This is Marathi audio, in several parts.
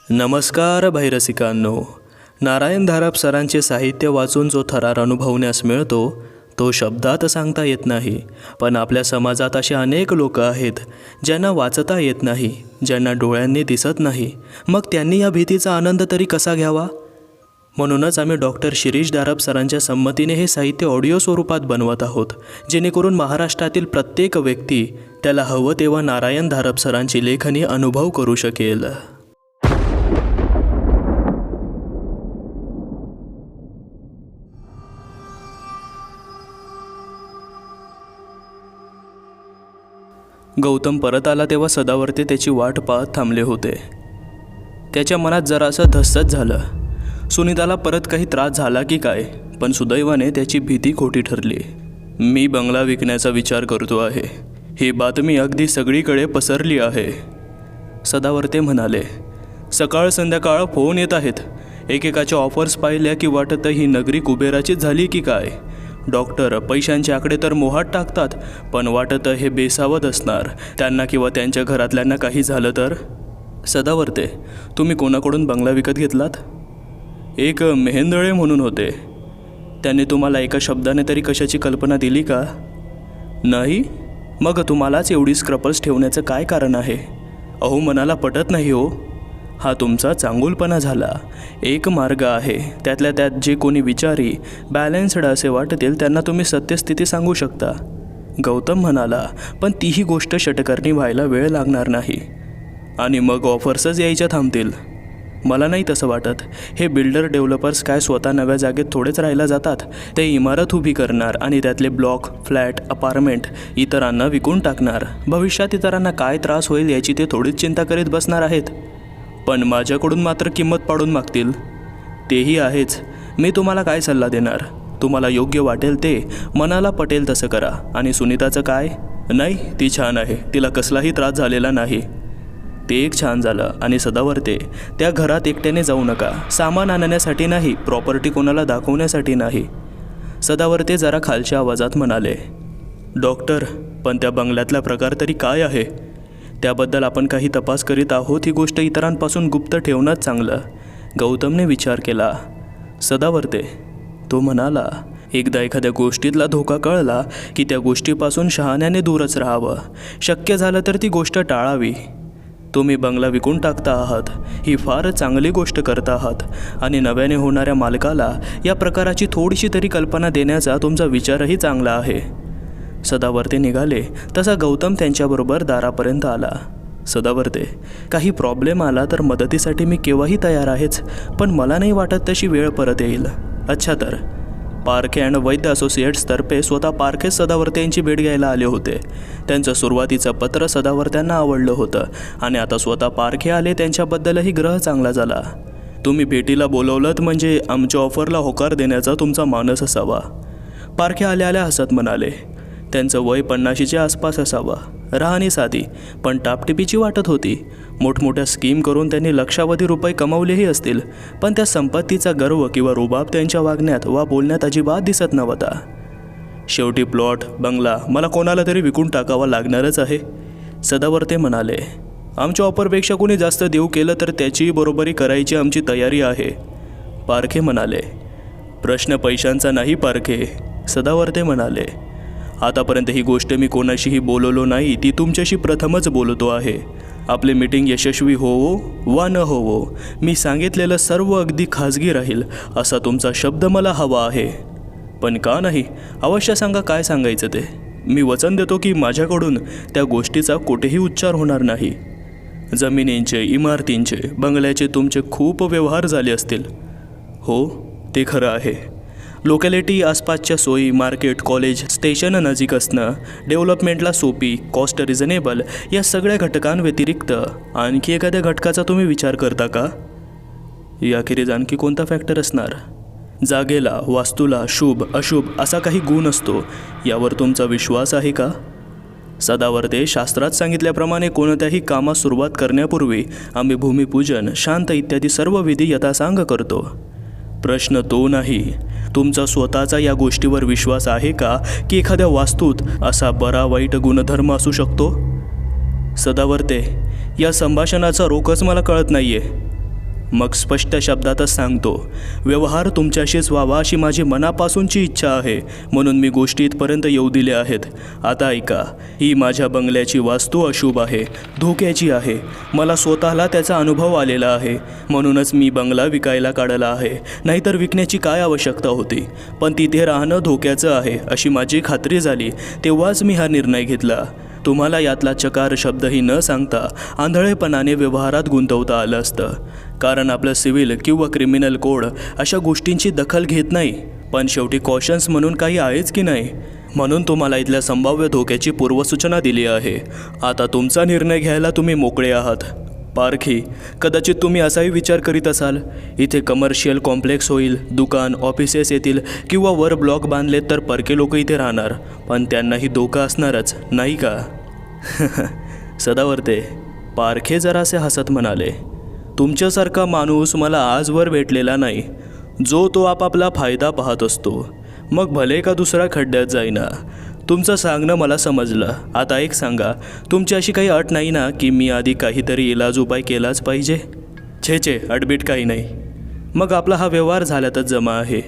नमस्कार भैरसिकांनो. नारायण धारप सरांचे साहित्य वाचून जो थरार अनुभवण्यास मिळतो तो शब्दात सांगता येत नाही. पण आपल्या समाजात असे अनेक लोक आहेत ज्यांना वाचता येत नाही, ज्यांना डोळ्यांनी दिसत नाही. मग त्यांनी या भीतीचा आनंद तरी कसा घ्यावा? म्हणूनच आम्ही डॉक्टर शिरीष धारप सरांच्या संमतीने हे साहित्य ऑडिओ स्वरूपात बनवत आहोत, जेणेकरून महाराष्ट्रातील प्रत्येक व्यक्ती त्याला हवं तेव्हा नारायण धारप सरांची लेखणी अनुभव करू शकेल. गौतम परत आला तेव्हा सदावर्ते त्याची वाट पाहत थांबले होते. त्याच्या मनात जरासं धस्सच झालं. सुनीताला परत काही त्रास झाला की काय, पण सुदैवाने त्याची भीती खोटी ठरली. मी बंगला विकण्याचा विचार करतो आहे. ही बातमी अगदी सगळीकडे पसरली आहे, सदावर्ते म्हणाले. सकाळ संध्याकाळ फोन येत आहेत. एकेकाच्या ऑफर्स पाहिल्या की वाटतं ही नगरी कुबेराचीच झाली की काय. डॉक्टर पैशांचे आकडे तर मोहात टाकतात, पण वाटतं हे बेसावत असणार. त्यांना किंवा त्यांच्या घरातल्यांना काही झालं तर. सदावर्ते, तुम्ही कोणाकडून बंगला विकत घेतलात? एक मेहेंदळे म्हणून होते. त्यांनी तुम्हाला एका शब्दाने तरी कशाची कल्पना दिली का? नाही. मग तुम्हालाच एवढी स्क्रपल्स ठेवण्याचं काय कारण आहे? अहो, मनाला पटत नाही हो. हा तुमचा चांगुलपणा झाला. एक मार्ग आहे, त्यातल्या त्यात जे कोणी विचारी बॅलन्स्ड असे वाटतील त्यांना तुम्ही सत्यस्थिती सांगू शकता. गौतम म्हणाला. पण तीही गोष्ट षटकर्णी व्हायला वेळ लागणार नाही आणि मग ऑफर्सच यायच्या थांबतील. मला नाही तसं वाटत. हे बिल्डर डेव्हलपर्स काय स्वतः नव्या जागेत थोडेच राहायला जातात? ते इमारत उभी करणार आणि त्यातले ब्लॉक, फ्लॅट, अपार्टमेंट इतरांना विकून टाकणार. भविष्यात इतरांना काय त्रास होईल याची ते थोडीच चिंता करीत बसणार आहेत. पण माझ्याकडून मात्र किंमत पाडून मागतील. तेही आहेच. मी तुम्हाला काय सल्ला देणार? तुम्हाला योग्य वाटेल ते, मनाला पटेल तसं करा. आणि सुनीताचं काय? नाही, ती छान आहे. तिला कसलाही त्रास झालेला नाही. ते एक छान झालं. आणि सदावर्ते, त्या घरात एकट्याने जाऊ नका. सामान आणण्यासाठी नाही, प्रॉपर्टी कोणाला दाखवण्यासाठी नाही. सदावर्ते जरा खालच्या आवाजात म्हणाले. डॉक्टर, पण त्या बंगल्यातला प्रकार तरी काय आहे? त्याबद्दल आपण काही तपास करीत आहोत. ही गोष्ट इतरांपासून गुप्त ठेवणंच चांगलं. गौतमने विचार केला. सदावर्ते, तो म्हणाला. एकदा एखाद्या गोष्टीतला धोका कळला की त्या गोष्टीपासून शहाण्याने दूरच राहावं. शक्य झालं तर ती गोष्ट टाळावी. तुम्ही बंगला विकून टाकता आहात, ही फार चांगली गोष्ट करता आहात. आणि नव्याने होणाऱ्या मालकाला या प्रकाराची थोडीशी तरी कल्पना देण्याचा तुमचा विचारही चांगला आहे. सदावर्ते निघाले तसा गौतम त्यांच्याबरोबर दारापर्यंत आला. सदावर्ते, काही प्रॉब्लेम आला तर मदतीसाठी मी केव्हाही तयार आहेच, पण मला नाही वाटत तशी वेळ परत येईल. अच्छा, तर पारखे अँड वैद्य असोसिएट्सतर्फे स्वतः पारखे सदावर्ते यांची भेट घ्यायला आले होते. त्यांचं सुरुवातीचं पत्र सदावर्त्यांना आवडलं होतं आणि आता स्वतः पारखे आले त्यांच्याबद्दलही ग्रह चांगला झाला. तुम्ही भेटीला बोलवलंत म्हणजे आमच्या ऑफरला होकार देण्याचा तुमचा मानस असावा. पारखे आल्या आल्या हसत म्हणाले. त्यांचं वय 50च्या आसपास असावं. राहणी साधी पण टापटिपीची वाटत होती. मोठमोठ्या स्कीम करून त्यांनी लक्षावधी रुपये कमावलेही असतील, पण त्या संपत्तीचा गर्व किंवा रुबाब त्यांच्या वागण्यात वा बोलण्यात अजिबात दिसत नव्हता. शेवटी प्लॉट, बंगला मला कोणाला तरी विकून टाकावा लागणारच आहे, सदावर्ते म्हणाले. आमच्या ऑफरपेक्षा कोणी जास्त देऊ केलं तर त्याचीही बरोबरी करायची आमची तयारी आहे, पारखे म्हणाले. प्रश्न पैशांचा नाही पारखे, सदावर्ते म्हणाले. आतापर्यंत ही गोष्ट मी कोणाशीही बोललो नाही, ती तुमच्याशी प्रथमच बोलतो आहे. आपली मीटिंग यशस्वी होवो वा न होवो, मी सांगितलेलं सर्व अगदी खाजगी राहील असा तुमचा शब्द मला हवा आहे. पण का नाही? अवश्य सांगा काय सांगायचं ते. मी वचन देतो की माझ्याकडून त्या गोष्टीचा कुठेही उच्चार होणार नाही. जमिनींचे, इमारतींचे, बंगल्याचे तुमचे खूप व्यवहार झाले असतील. हो, ते खरं आहे. लोकॅलिटी, आसपासच्या सोयी, मार्केट, कॉलेज, स्टेशन नजीक असणं, डेव्हलपमेंटला सोपी, कॉस्ट रिझनेबल या सगळ्या घटकांव्यतिरिक्त आणखी एखाद्या घटकाचा तुम्ही विचार करता का? याखेरीज आणखी कोणता फॅक्टर असणार? जागेला, वास्तूला शुभ अशुभ असा काही गुण असतो, यावर तुमचा विश्वास आहे का? सदावर्ते, शास्त्रात सांगितल्याप्रमाणे कोणत्याही कामास सुरुवात करण्यापूर्वी आम्ही भूमिपूजन, शांत इत्यादी सर्व विधी यथासांग करतो. प्रश्न तो नाही, तुमचा स्वतःचा या गोष्टीवर विश्वास आहे का की एखाद्या वास्तूत असा बरा वाईट गुणधर्म असू शकतो? सदावर्ते, या संभाषणाचा रोखच मला कळत नाहीये. मग स्पष्ट शब्दातच सांगतो, व्यवहार तुमच्याशीच व्हावा अशी माझी मनापासूनची इच्छा आहे, म्हणून मी गोष्टी इथपर्यंत येऊ दिल्या आहेत. आता ऐका, ही माझ्या बंगल्याची वास्तू अशुभ आहे, धोक्याची आहे. मला स्वतःला त्याचा अनुभव आलेला आहे, म्हणूनच मी बंगला विकायला काढला आहे. नाहीतर विकण्याची काय आवश्यकता होती. पण तिथे राहणं धोक्याचं आहे अशी माझी खात्री झाली, तेव्हाच मी हा निर्णय घेतला. तुम्हाला यातला चकार शब्दही न सांगता आंधळेपणाने व्यवहारात गुंतवता आलं असतं, कारण आपलं सिव्हिल किंवा क्रिमिनल कोड अशा गोष्टींची दखल घेत नाही. पण शेवटी कॉशन्स म्हणून काही आहेच की नाही, म्हणून तुम्हाला इथल्या संभाव्य धोक्याची पूर्वसूचना दिली आहे. आता तुमचा निर्णय घ्यायला तुम्ही मोकळे आहात. पारखी, कदाचित तुम्ही असाही विचार करीत असाल, इथे कमर्शियल कॉम्प्लेक्स होईल, दुकान ऑफिसेस येतील किंवा वर ब्लॉक बांधलेत तर परके लोक इथे राहणार, पण त्यांनाही धोका असणारच, नाही का? सदावर्ते, पारखे जरासे हसत म्हणाले, तुमच्यासारखा माणूस मला आजवर भेटलेला नाही, जो तो आपापला फायदा पाहत असतो, मग भले का दुसरा खड्ड्यात जाईना. तुमचं सांगणं मला समजलं. आता एक सांगा, तुमची अशी काही अट नाही ना की मी आधी काहीतरी इलाज उपाय केलाच पाहिजे? छे, अटबीट काही नाही. मग आपला हा व्यवहार झाल्यातच जमा आहे.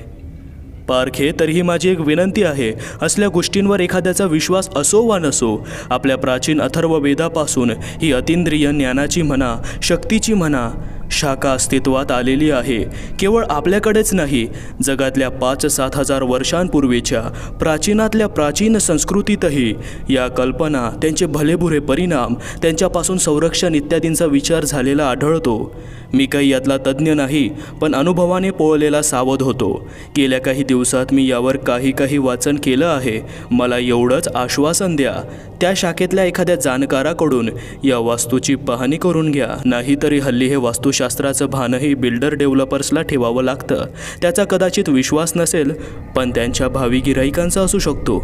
पारखे, तरीही माझी एक विनंती आहे, असल्या गोष्टींवर एखाद्याचा विश्वास असो वा नसो, आपल्या प्राचीन अथर्ववेदापासून ही अतींद्रिय ज्ञानाची म्हणा, शक्तीची म्हणा, शाखा अस्तित्वात आलेली आहे. केवळ आपल्याकडेच नाही, जगातल्या 5-7 हजार वर्षांपूर्वीच्या प्राचीनातल्या प्राचीन संस्कृतीतही या कल्पना, त्यांचे भलेबुरे परिणाम, त्यांच्यापासून संरक्षण इत्यादींचा विचार झालेला आढळतो. मी काही यातला तज्ज्ञ नाही, पण अनुभवाने पोळलेला सावध होतो. गेल्या काही दिवसात मी यावर काही वाचन केलं आहे. मला एवढंच आश्वासन द्या, त्या शाखेतल्या एखाद्या जाणकाराकडून या वास्तूची पाहणी करून घ्या. नाहीतरी हल्ली हे वास्तुशास्त्राचं भानही बिल्डर डेव्हलपर्सला ठेवावं लागतं. त्याचा कदाचित विश्वास नसेल, पण त्यांच्या भावी गिराईकांचा असू शकतो.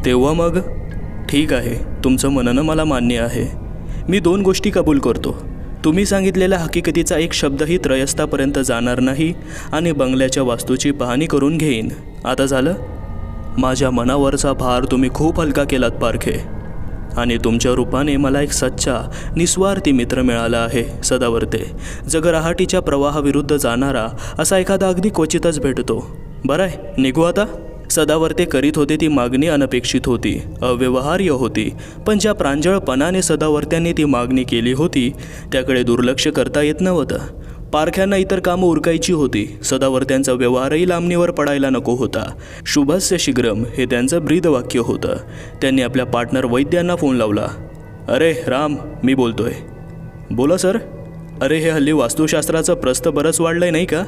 तेव्हा मग ठीक आहे, तुमचं म्हणणं मला मान्य आहे. मी 2 गोष्टी कबूल करतो. तुम्ही सांगितलेल्या हकीकतीचा एक शब्दही त्रयस्थापर्यंत जाणार नाही आणि बंगल्याच्या वास्तूची पाहणी करून घेईन. आता झालं? माझ्या मनावरचा भार तुम्ही खूप हलका केलात पारखे, आणि तुमच्या रूपाने मला एक सच्चा निस्वार्थी मित्र मिळाला आहे. सदावर्ते, जगरहाटीच्या प्रवाहाविरुद्ध जाणारा असा एखादा अगदी क्वचितच भेटतो. बरं आहे, निघू आता? सदावर्ते करीत होते ती मागणी अनपेक्षित होती, अव्यवहार्य होती, पण ज्या प्रांजळपणाने सदावर्त्यांनी ती मागणी केली होती त्याकडे दुर्लक्ष करता येत नव्हतं. पारख्यांना इतर कामं उरकायची होती. सदावर्त्यांचा व्यवहारही लांबणीवर पडायला नको होता. शुभस्य शीघ्रम हे त्यांचं ब्रीदवाक्य होतं. त्यांनी आपल्या पार्टनर वैद्यांना फोन लावला. अरे राम, मी बोलतोय. बोला सर. अरे, हे हल्ली वास्तुशास्त्राचं प्रस्त बरंच वाढलंय नाही का?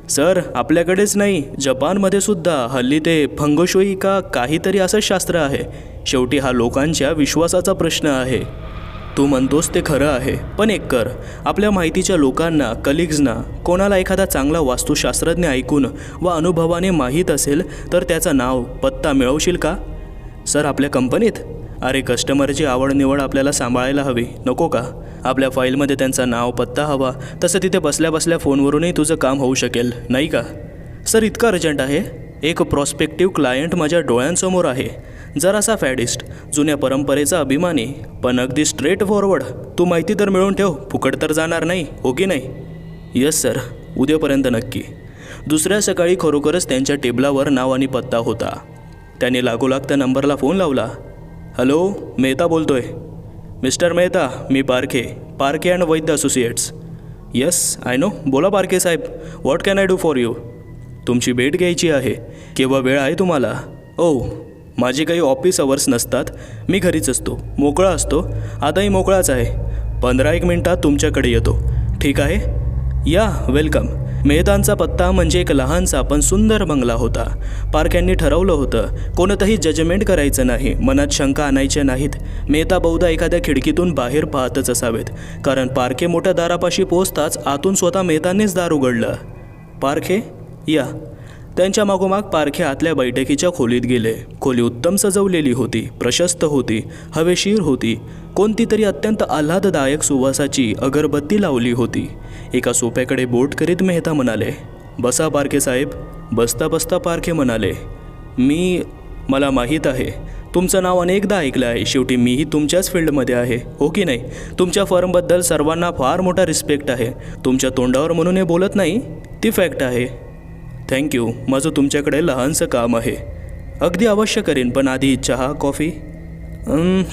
सर, आपल्याकडेच नाही, जपानमध्ये सुद्धा हल्ली ते फंगशोई का काहीतरी असंच शास्त्र आहे. शेवटी हा लोकांच्या विश्वासाचा प्रश्न आहे. तू म्हणतोस ते खरं आहे, पण एक कर, आपल्या माहितीच्या लोकांना, कलिग्जना, कोणाला एखादा चांगला वास्तुशास्त्रज्ञ ऐकून व अनुभवाने माहीत असेल तर त्याचं नाव, पत्ता मिळवशील का? सर, आपल्या कंपनीत? अरे, कस्टमरची आवड निवड आपल्याला सांभाळायला हवी, नको का? आपल्या फाईलमध्ये त्यांचा नाव, पत्ता हवा, तसं तिथे बसल्या बसल्या फोनवरूनही तुझं काम होऊ शकेल, नाही का? सर, इतकं अर्जंट आहे? एक प्रॉस्पेक्टिव्ह क्लायंट माझ्या डोळ्यांसमोर आहे. जरासा फॅडिस्ट, जुन्या परंपरेचा अभिमानी, पण अगदी स्ट्रेट फॉरवर्ड. तू माहिती तर मिळवून ठेव, फुकट तर जाणार नाही, हो की नाही? यस सर, उद्यापर्यंत नक्की. दुसऱ्या सकाळी खरोखरच त्यांच्या टेबलावर नाव आणि पत्ता होता. त्याने लागोलाग त्या नंबरला फोन लावला. हॅलो, मेहता बोलतोय. मिस्टर मेहता, मी Parkhe and Vaidya associates. Yes, I know. बोला पारखे साहेब, what can I do for you? तुमची भेट घ्यायची आहे. केव्हा वेळ आहे तुम्हाला? ओ, माझे काही ऑफिस अवर्स नसतात, मी घरीच असतो, मोकळा असतो. आताही मोकळाच आहे. 15-1 मिनिटात तुमच्याकडे येतो. ठीक आहे? या, वेलकम. मेहतांचा पत्ता म्हणजे एक लहानसा पण सुंदर बंगला होता. पारख्यांनी ठरवलं होतं, कोणतंही जजमेंट करायचं नाही, मनात शंका आणायच्या नाहीत. मेहता बहुधा एखाद्या खिडकीतून बाहेर पाहतच असावेत, कारण पारखे मोठ्या दारापाशी पोहोचताच आतून स्वतः मेहतांनीच दार उघडलं. पारखे, या. त्यांच्या मागोमाग पारखे आतल्या बैठकीच्या खोलीत गेले. खोली उत्तम सजवलेली होती, प्रशस्त होती, हवेशीर होती. कोणती तरी अत्यंत आल्हाददायक सुवासाची अगरबत्ती लावली होती. एका सोफ्याकडे बोट करीत मेहता म्हणाले, बसा पारखे साहेब. बसता बसता पारखे म्हणाले, मला माहीत आहे, तुमचं नाव अनेकदा ऐकलं आहे. शेवटी मीही तुमच्याच फील्डमध्ये आहे, हो की नाही? तुमच्या फर्मबद्दल सर्वांना फार मोठा रिस्पेक्ट आहे. तुमच्या तोंडावर म्हणून हे बोलत नाही, ती फॅक्ट आहे. थँक्यू. माझं तुमच्याकडे लहानसं काम आहे. अगदी अवश्य करेन, पण आधी चहा कॉफी?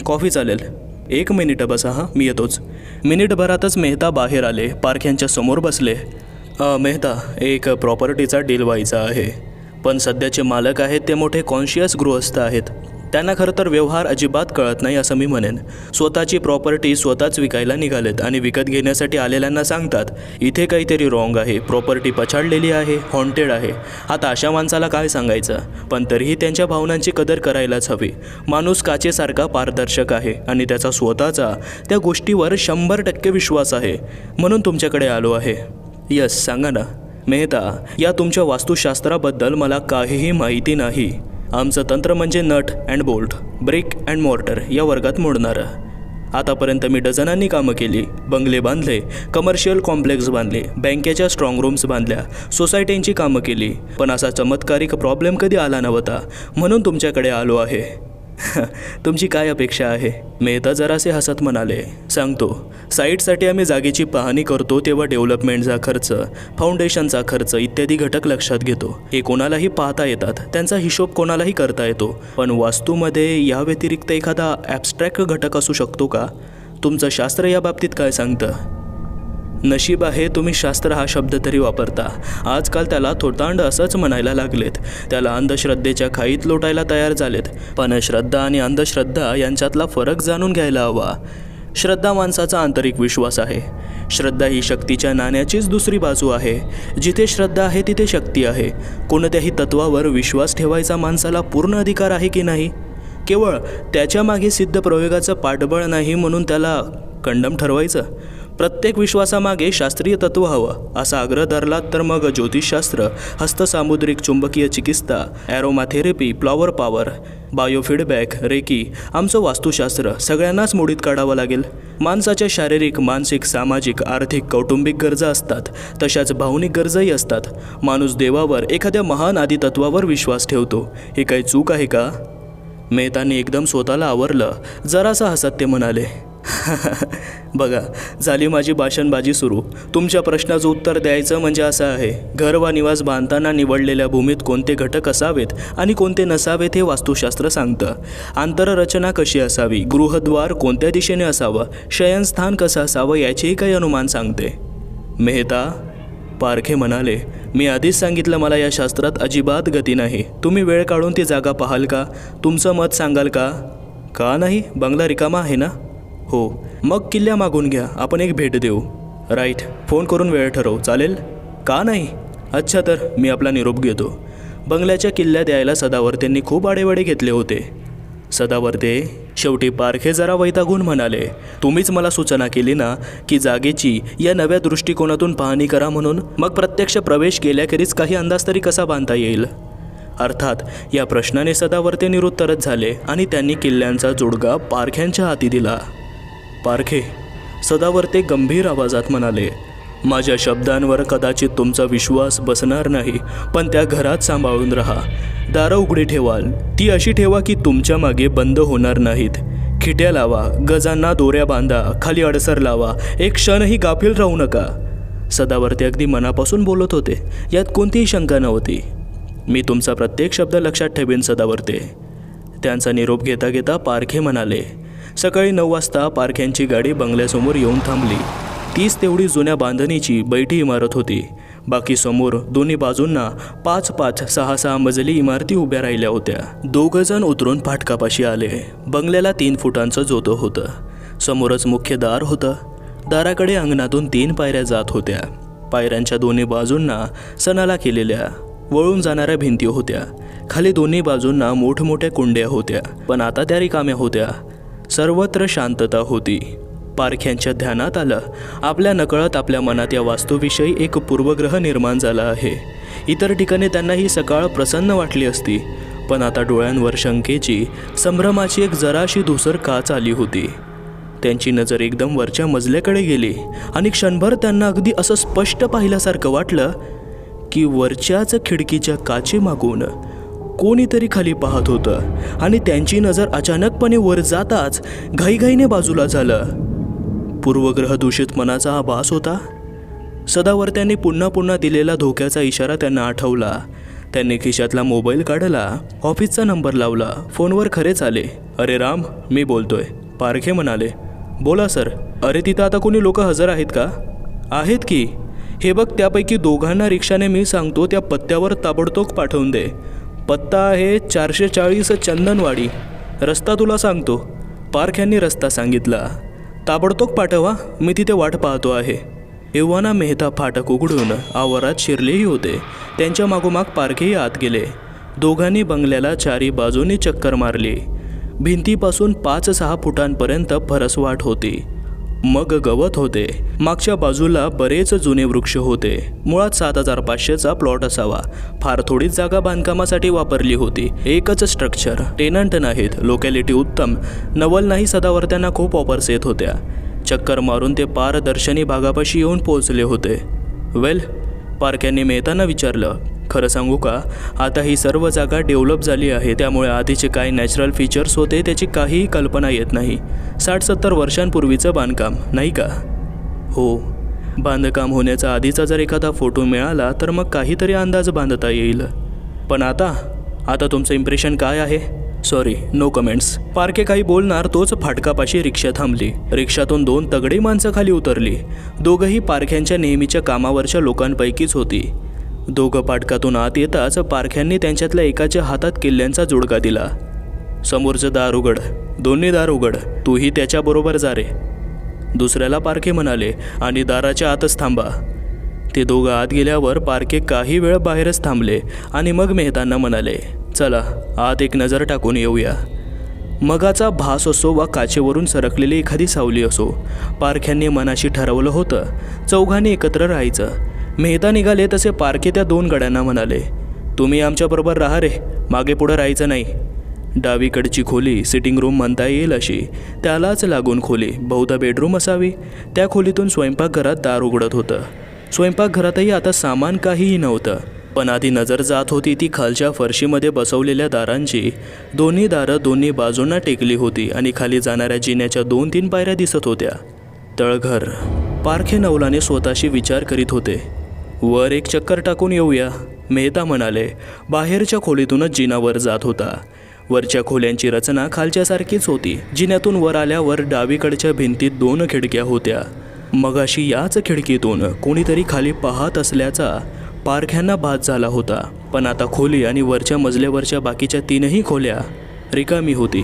कॉफी चालेल. 1 मिनिट बसा हां, मी येतोच. मिनिटभरातच मेहता बाहेर आले. पारख्यांच्या समोर बसले. मेहता, एक प्रॉपर्टीचा डील व्हायचा आहे, पण सध्याचे मालक आहेत ते मोठे कॉन्शियस गृहस्थ आहेत. त्यांना खरं तर व्यवहार अजिबात कळत नाही असं मी म्हणेन. स्वतःची प्रॉपर्टी स्वतःच विकायला निघालेत आणि विकत घेण्यासाठी आलेल्यांना सांगतात इथे काहीतरी रॉंग आहे, प्रॉपर्टी पछाडलेली आहे, हॉन्टेड आहे. आता अशा माणसाला काय सांगायचं? पण तरीही त्यांच्या भावनांची कदर करायलाच हवी. माणूस काचेसारखा पारदर्शक आहे आणि त्याचा स्वतःचा त्या गोष्टीवर 100% विश्वास आहे. म्हणून तुमच्याकडे आलो आहे. यस, सांगा ना. मेहता, या तुमच्या वास्तुशास्त्राबद्दल मला काहीही माहिती नाही. आमचं तंत्र म्हणजे nut and bolt, brick and mortar या वर्गात मोडणारं. आतापर्यंत मी डझनांनी कामं केली. बंगले बांधले, कमर्शियल कॉम्प्लेक्स बांधले, बँकेच्या स्ट्रॉंग रूम्स बांधल्या, सोसायट्यांची कामं केली, पण असा चमत्कारिक प्रॉब्लेम कधी आला नव्हता. म्हणून तुमच्याकडे आलो आहे. तुमची काय अपेक्षा आहे? मेहता जरासे हसत म्हणाले. सांगतो. साईटसाठी आम्ही जागेची पाहणी करतो तेव्हा डेव्हलपमेंटचा खर्च, फाउंडेशनचा खर्च इत्यादी घटक लक्षात घेतो. हे कोणालाही पाहता येतात, त्यांचा हिशोब कोणालाही करता येतो. पण वास्तूमध्ये या व्यतिरिक्त एखादा ॲबस्ट्रॅक्ट घटक असू शकतो का? तुमचं शास्त्र या बाबतीत काय सांगतं? नशीब आहे तुम्ही शास्त्र हा शब्द तरी वापरता. आजकाल त्याला थोतांड असंच म्हणायला लागलेत. त्याला अंधश्रद्धेच्या खाईत लोटायला तयार झालेत. पण श्रद्धा आणि अंधश्रद्धा यांच्यातला फरक जाणून घ्यायला हवा. श्रद्धा माणसाचा आंतरिक विश्वास आहे. श्रद्धा ही शक्तीच्या नाण्याचीच दुसरी बाजू आहे. जिथे श्रद्धा आहे तिथे शक्ती आहे. कोणत्याही तत्वावर विश्वास ठेवायचा माणसाला पूर्ण अधिकार आहे की नाही? केवळ त्याच्या मागे सिद्ध प्रयोगाचं पाठबळ नाही म्हणून त्याला कंडम ठरवायचं? प्रत्येक विश्वासामागे शास्त्रीय तत्व हवं असा आग्रह धरला तर मग ज्योतिषशास्त्र, हस्तसामुद्रिक चुंबकीय चिकित्सा, ॲरोमाथेरपी, फ्लॉवर पॉवर, बायोफीडबॅक, रेकी, आमचं वास्तुशास्त्र सगळ्यांनाच मोडीत काढावं लागेल. माणसाच्या शारीरिक, मानसिक, सामाजिक, आर्थिक, कौटुंबिक गरजा असतात, तशाच भावनिक गरजाही असतात. माणूस देवावर, एखाद्या महान आदितत्वावर विश्वास ठेवतो. हे काही चूक आहे का? मेहताने एकदम स्वतःला आवरलं. जरासा हसत ते म्हणाले. बघा, झाली माझी भाषणबाजी सुरू. तुमच्या प्रश्नाचं उत्तर द्यायचं म्हणजे असं आहे. घर वा निवास बांधताना निवडलेल्या भूमीत कोणते घटक असावेत आणि कोणते नसावेत हे वास्तुशास्त्र सांगतं. आंतररचना कशी असावी, गृहद्वार कोणत्या दिशेने असावं, शयनस्थान कसं असावं याचेही काही अनुमान सांगते. मेहता, पारखे म्हणाले. मी आधीच सांगितलं मला या शास्त्रात अजिबात गती नाही. तुम्ही वेळ काढून ती जागा पाहाल का? तुमचं मत सांगाल का? का नाही? बंगला रिकामा आहे ना? हो. मग किल्ल्या मागून घ्या, आपण एक भेट देऊ. राईट. फोन करून वेळ ठरवू, चालेल? का नाही? अच्छा, तर मी आपला निरोप घेतो. बंगल्याच्या किल्ल्या द्यायला सदावर्तेंनी खूप आडेवाडे घेतले होते. सदावर्ते, शेवटी पारखे जरा वैतागून म्हणाले. तुम्हीच मला सूचना केली ना की जागेची या नव्या दृष्टिकोनातून पाहणी करा म्हणून. मग प्रत्यक्ष प्रवेश केल्याखेरीज काही अंदाज तरी कसा बांधता येईल? अर्थात या प्रश्नाने सदावर्ते निरुत्तरच झाले आणि त्यांनी किल्ल्यांचा जोडगा पारख्यांच्या हाती दिला. पारखे, सदावर्ते गंभीर आवाजात म्हणाले. माझ्या शब्दांवर कदाचित तुमचा विश्वास बसणार नाही, पण त्या घरात सांभाळून राहा. दारं उघडी ठेवाल, ती अशी ठेवा की तुमच्या मागे बंद होणार नाहीत. खिट्या लावा, गजांना दोऱ्या बांधा, खाली अडसर लावा. एक क्षणही गाफील राहू नका. सदावर्ते अगदी मनापासून बोलत होते, यात कोणतीही शंका नव्हती. मी तुमचा प्रत्येक शब्द लक्षात ठेवेन सदावर्ते. त्यांचा निरोप घेता घेता पारखे म्हणाले. सकाळी 9 वाजता पारख्यांची गाडी बंगल्यासमोर येऊन थांबली. तीच तेवढी जुन्या बांधणीची बैठी इमारत होती. बाकी समोर दोन्ही बाजूंना 5-5, 6-6 मजली इमारती उभ्या राहिल्या होत्या. 2 जण उतरून फाटकापाशी आले. बंगल्याला 3 फुटांचं जोतं होतं. समोरच मुख्य दार होतं. दाराकडे अंगणातून 3 पायऱ्या जात होत्या. पायऱ्यांच्या दोन्ही बाजूंना सणाला केलेल्या वळून जाणाऱ्या भिंती होत्या. खाली दोन्ही बाजूंना मोठमोठ्या कुंड्या होत्या, पण आता त्या रिकाम्या होत्या. सर्वत्र शांतता होती. पारख्यांच्या ध्यानात आलं, आपल्या नकळत आपल्या मनात या वास्तूविषयी एक पूर्वग्रह निर्माण झाला आहे. इतर ठिकाणी त्यांना ही सकाळ प्रसन्न वाटली असती, पण आता डोळ्यांवर शंकेची, संभ्रमाची एक जराशी धुसर काच आली होती. त्यांची नजर एकदम वरच्या मजल्याकडे गेली आणि क्षणभर त्यांना अगदी असं स्पष्ट पाहिल्यासारखं वाटलं की वरच्याच खिडकीच्या काचेमागून कोणीतरी खाली पाहत होतं आणि त्यांची नजर अचानकपणे वर जाताच घाईघाईने बाजूला झालं. पूर्वग्रह दूषित मनाचा हा भास होता. सदावर्त्यांनी पुन्हा पुन्हा दिलेला धोक्याचा इशारा त्यांना आठवला. त्यांनी खिशातला मोबाईल काढला, ऑफिसचा नंबर लावला. फोनवर खरेच आले. अरे राम, मी बोलतोय. पारखे म्हणाले. बोला सर. अरे तिथं आता कोणी लोक हजर आहेत का? आहेत की. हे बघ, त्यापैकी दोघांना रिक्षाने मी सांगतो त्या पत्त्यावर ताबडतोब पाठवून दे. पत्ता आहे 440 चंदनवाडी. रस्ता तुला सांगतो. पारख्यांनी रस्ता सांगितला. ताबडतोब पाठवा, मी तिथे वाट पाहतो आहे. एव्हाना मेहता फाटक उघडून आवारात शिरलेही होते. त्यांच्या मागोमाग पारखेही आत गेले. दोघांनी बंगल्याला चारी बाजूनी चक्कर मारली. भिंतीपासून 5-6 फुटांपर्यंत फरसवाट होती. मग गवत होते. मागच्या बाजूला बरेच जुने वृक्ष होते. मुळात 7500चा प्लॉट असावा. फार थोडीच जागा बांधकामासाठी वापरली होती. एकच स्ट्रक्चर, टेनंट नाहीत. लोकॅलिटी उत्तम. नवल नाही सदावर्त्यांना खूप ऑफर्स येत होत्या. चक्कर मारून ते पारदर्शनी भागापाशी येऊन पोहोचले होते. वेल, पारख्यांनी मेहतांना विचारलं. खरं सांगू का, आता ही सर्व जागा डेव्हलप झाली आहे, त्यामुळे आधीचे काय नॅचरल फीचर्स होते त्याची काहीही कल्पना येत नाही. 60-70 वर्षांपूर्वीचं बांधकाम नाही का? हो. बांधकाम होण्याचा आधीचा जर एखादा फोटो मिळाला तर मग काहीतरी अंदाज बांधता येईल. पण आता तुमचं इम्प्रेशन काय आहे? Sorry, no comments. पारखे काही बोलणार तोच फाटकापाशी रिक्षा थांबली. रिक्षातून 2 तगडी माणसं खाली उतरली. दोघंही पारख्यांच्या नेहमीच्या कामावरच्या लोकांपैकीच होती. दोघं फाटकातून आत येताच पारख्यांनी त्यांच्यातल्या एकाच्या हातात किल्ल्यांचा जोडका दिला. समोरचं दार उघड. दोन्ही दार उघड. तूही त्याच्याबरोबर जा रे. दुसऱ्याला पारखे म्हणाले. आणि दाराच्या आतच थांबा. ते दोघं आत गेल्यावर पारखे काही वेळ बाहेरच थांबले आणि मग मेहतांना म्हणाले, चला आत एक नजर टाकून येऊया. मगाचा भास असो वा काचेवरून सरकलेली एखादी सावली असो, पारख्यांनी मनाशी ठरवलं होतं चौघांनी एकत्र राहायचं. मेहता निघाले तसे पारखे त्या 2 गड्यांना म्हणाले, तुम्ही आमच्याबरोबर राहा रे, मागे पुढं राहायचं नाही. डावीकडची खोली सिटिंग रूम म्हणता येईल अशी, त्यालाच लागून खोली, बहुधा बेडरूम असावी. त्या खोलीतून स्वयंपाकघरात दार उघडत होतं. स्वयंपाकघरातही आता सामान काहीही नव्हतं. पण आधी नजर जात होती ती खालच्या फरशीमध्ये बसवलेल्या दारांची. दोन्ही दारं दोन्ही बाजूंना टेकली होती आणि खाली जाणाऱ्या जिन्याच्या 2-3 पायऱ्या दिसत होत्या. तळघर. पारखे नवलाने स्वतःशी विचार करीत होते. वर एक चक्कर टाकून येऊया, मेहता म्हणाले. बाहेरच्या खोलीतूनच जिनावर जात होता. वरच्या खोल्यांची रचना खालच्यासारखीच होती. जिन्यातून वर आल्यावर डावीकडच्या भिंतीत 2 खिडक्या होत्या. मगाशी याच खिडकीतून कोणीतरी खाली पाहत असल्याचा पारख्यांना भास झाला होता. पण आता खोली आणि वरच्या मजल्यावरच्या बाकीच्या 3ही खोल्या रिकामी होती.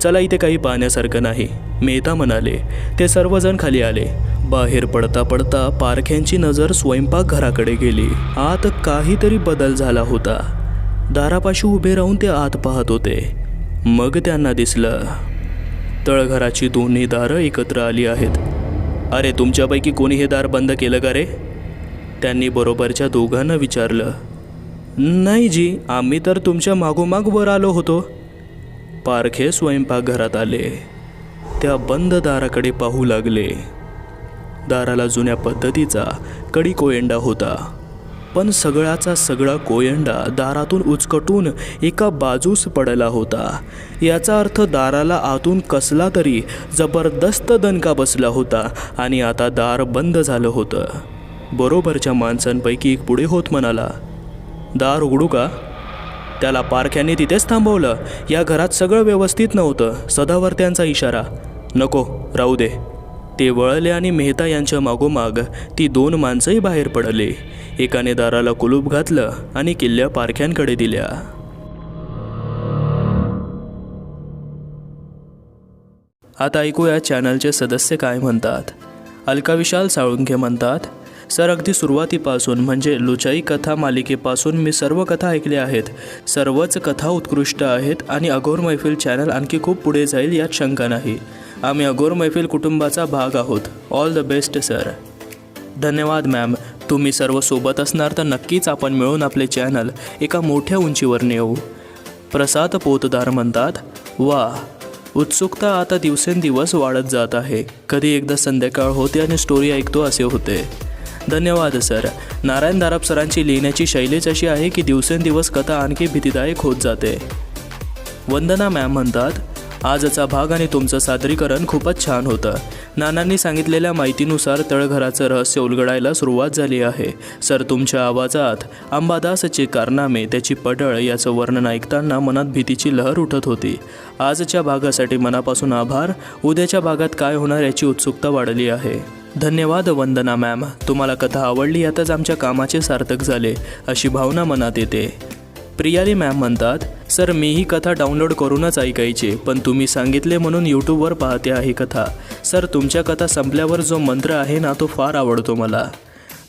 चला, इथे काही पाहण्यासारखं नाही, मेहता म्हणाले. ते सर्वजण खाली आले. बाहेर पडता पडता पारख्यांची नजर स्वयंपाकघराकडे गेली. आत काहीतरी बदल झाला होता. दारापाशी उभे राहून ते आत पाहत होते. मग त्यांना दिसलं तळघराची दोन्ही दारं एकत्र आली आहेत. अरे, तुमच्यापैकी कोणी हे दार बंद केलं का रे? त्यांनी बरोबरच्या दोघांना विचारलं. नाही जी, आम्ही तर तुमच्या मागोमाग वर आलो होतो. पारखे स्वयंपाकघरात आले. त्या बंद दाराकडे पाहू लागले. दाराला जुन्या पद्धतीचा कडी कोयंडा होता. पण सगळ्याचा सगळा कोयंडा दारातून उचकटून एका बाजूस पडला होता. याचा अर्थ दाराला आतून कसला तरी जबरदस्त दणका बसला होता आणि आता दार बंद झालं होतं. बरोबरच्या माणसांपैकी एक पुढे होत म्हणाला, दार उघडू का? त्याला पारख्यांनी तिथेच थांबवलं. या घरात सगळं व्यवस्थित नव्हतं. सदावर्त्यांचा इशारा. नको, राहू दे. ते वळले आणि मेहता यांच्या मागोमाग ती 2 माणसंही बाहेर पडले. एकाने दाराला कुलूप घातलं आणि किल्ल्या पारख्यांकडे दिल्या. आता ऐकूया चॅनलचे सदस्य काय म्हणतात. अलका विशाल साळुंखे म्हणतात, सर अगदी सुरुवातीपासून म्हणजे लुचाई कथा मालिकेपासून मी सर्व कथा ऐकल्या आहेत. सर्वच कथा उत्कृष्ट आहेत आणि अघोर मैफिल चॅनल आणखी खूप पुढे जाईल यात शंका नाही. आम्ही अघोर मैफिल कुटुंबाचा भाग आहोत. All the best sir. धन्यवाद मॅम. तुम्ही सर्व सोबत असणार तर नक्कीच आपण मिळून आपले चॅनल एका मोठ्या उंचीवर नेऊ. प्रसाद पोतदार म्हणतात, वा, उत्सुकता आता दिवसेंदिवस वाढत जात आहे. कधी एकदा संध्याकाळ होते आणि स्टोरी ऐकतो असे होते. धन्यवाद सर. नारायण दाराप सरांची लिहिण्याची शैलीच अशी आहे की दिवसेंदिवस कथा आणखी भीतीदायक होत जाते. वंदना मॅम म्हणतात, आजचा भाग आणि तुमचं सादरीकरण खूपच छान होतं. नानांनी सांगितलेल्या माहितीनुसार तळघराचं रहस्य उलगडायला सुरुवात झाली आहे. सर, तुमच्या आवाजात अंबादासचे कारनामे, त्याची पडळ याचं वर्णन ऐकताना मनात भीतीची लहर उठत होती. आजच्या भागासाठी मनापासून आभार. उद्याच्या भागात काय होणार याची उत्सुकता वाढली आहे. धन्यवाद वंदना मॅम. तुम्हाला कथा आवडली यातच आमच्या कामाचे सार्थक झाले अशी भावना मनात येते. प्रियाली मॅम म्हणतात, सर मी ही कथा डाउनलोड करूनच ऐकायची, पण तुम्ही सांगितले म्हणून यूट्यूबवर पाहते आहे कथा. सर, तुमच्या कथा संपल्यावर जो मंत्र आहे ना तो फार आवडतो मला.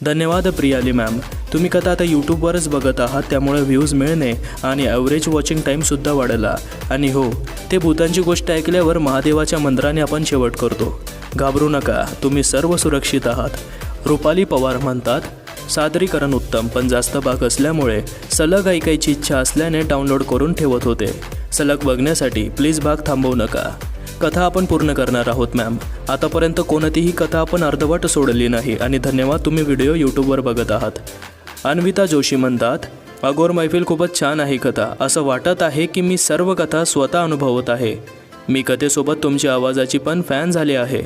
धन्यवाद प्रियाली मॅम. तुम्ही कथा आता यूट्यूबवरच बघत आहात, त्यामुळे व्ह्यूज मिळणे आणि ॲव्हरेज वॉचिंग टाईमसुद्धा वाढला. आणि हो, ते भूतांची गोष्ट ऐकल्यावर महादेवाच्या मंत्राने आपण शेवट करतो. घाबरू नका, तुम्ही सर्व सुरक्षित आहात. रुपाली पवार म्हणतात, सादरीकरण उत्तम, पण जास्त भाग असल्यामुळे सलग ऐकायची इच्छा असल्याने डाउनलोड करून ठेवत होते. सलग बघण्यासाठी प्लीज भाग थांबवू नका. कथा आपण पूर्ण करणार आहोत मॅम. आतापर्यंत कोणतीही कथा आपण अर्धवट सोडली नाही. आणि धन्यवाद, तुम्ही व्हिडिओ यूट्यूबवर बघत आहात. अन्विता जोशी म्हणतात, अघोर मैफिल खूपच छान आहे कथा. असं वाटत आहे की मी सर्व कथा स्वतः अनुभवत आहे. मी कथेसोबत तुमच्या आवाजाची पण फॅन झाले आहे.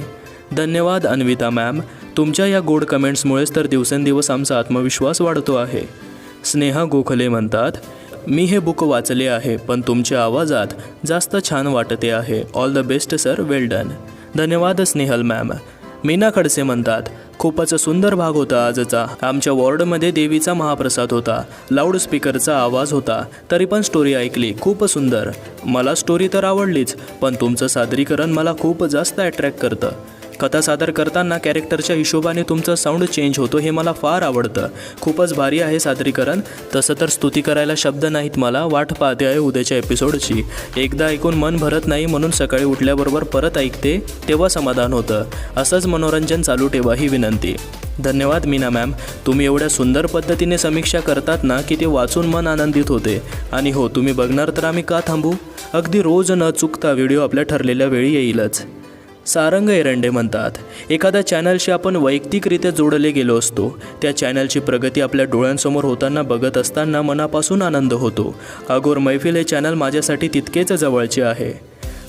धन्यवाद अन्विता मॅम. तुमच्या या गोड कमेंट्समुळेच तर दिवसेंदिवस आमचा आत्मविश्वास वाढतो आहे. स्नेहा गोखले म्हणतात, मी हे बुक वाचले आहे, पण तुमच्या आवाजात जास्त छान वाटते आहे. All the best sir, well done. धन्यवाद स्नेहल मॅम. मीना खडसे म्हणतात, खूपच सुंदर भाग होता आजचा. आमच्या वॉर्डमध्ये देवीचा महाप्रसाद होता. लाऊडस्पीकरचा आवाज होता, तरी पण स्टोरी ऐकली. खूप सुंदर. मला स्टोरी तर आवडलीच, पण तुमचं सादरीकरण मला खूप जास्त अट्रॅक्ट करतं. कथा सादर करताना कॅरेक्टरच्या हिशोबाने तुमचं साऊंड चेंज होतो, हे मला फार आवडतं. खूपच भारी आहे सादरीकरण. तसं तर स्तुती करायला शब्द नाहीत मला. वाट पाहते आहे उद्याच्या एपिसोडची. एकदा ऐकून मन भरत नाही, म्हणून सकाळी उठल्याबरोबर परत ऐकते, तेव्हा समाधान होतं. असंच मनोरंजन चालू ठेवा ही विनंती. धन्यवाद मीना मॅम. तुम्ही एवढ्या सुंदर पद्धतीने समीक्षा करतात ना की ते वाचून मन आनंदित होते. आणि हो, तुम्ही बघणार तर आम्ही का थांबू. अगदी रोज न चुकता व्हिडिओ आपल्या ठरलेल्या वेळी येईलच. सारंग एरंडे म्हणतात, एखाद्या चॅनलशी आपण वैयक्तिकरित्या जोडले गेलो असतो. त्या चॅनलची प्रगती आपल्या डोळ्यांसमोर होताना बघत असताना मनापासून आनंद होतो. अघोर मैफिल हे चॅनल माझ्यासाठी तितकेच जवळचे आहे.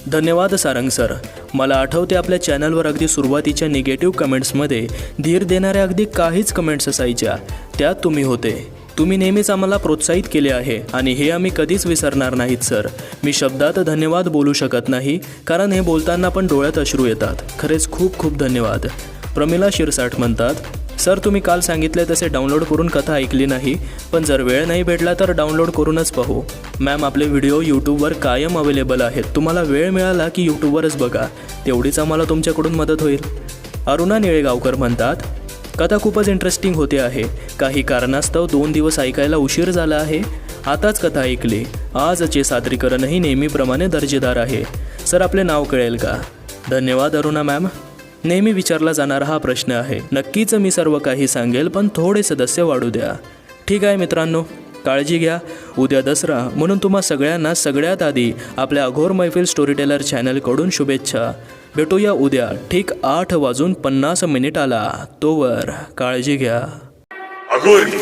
धन्यवाद सारंग सर. मला आठवते आपल्या चॅनलवर अगदी सुरुवातीच्या निगेटिव्ह कमेंट्समध्ये धीर देणाऱ्या अगदी काहीच कमेंट्स असायच्या. त्यात तुम्ही होते. तुम्ही नेहमीच आम्हाला प्रोत्साहित केले आहे आणि हे आम्ही कधीच विसरणार नाहीत सर. मी शब्दात धन्यवाद बोलू शकत नाही, कारण हे बोलताना पण डोळ्यात अश्रू येतात. खरेच खूप खूप धन्यवाद. प्रमिला शिरसाट म्हणतात, सर तुम्ही काल सांगितले तसे डाउनलोड करून कथा ऐकली नाही, पण जर वेळ नाही भेटला तर डाउनलोड करूनच पाहू. मॅम, आपले व्हिडिओ यूट्यूबवर कायम अवेलेबल आहेत. तुम्हाला वेळ मिळाला की यूट्यूबवरच बघा. तेवढीच आम्हाला तुमच्याकडून मदत होईल. अरुणा निळेगावकर म्हणतात, कथा खूपच इंटरेस्टिंग होते आहे. काही कारणास्तव 2 दिवस ऐकायला उशीर झाला आहे. आताच कथा ऐकली. आजचे सादरीकरणही नेहमीप्रमाणे दर्जेदार आहे. सर, आपले नाव कळेल का. धन्यवाद अरुणा मॅम. नेहमी विचारला जाणारा हा प्रश्न आहे. नक्कीच मी सर्व काही सांगेल, पण थोडे सदस्य वाढू द्या. ठीक आहे मित्रांनो, काळजी घ्या. उद्या दसरा, म्हणून तुम्हा सगळ्यांना सगळ्यात आधी आपल्या अघोर मैफिल स्टोरीटेलर चॅनलकडून शुभेच्छा. भेटूया उद्या ठीक 8:50 तोवर काळजी घ्या. अघोरी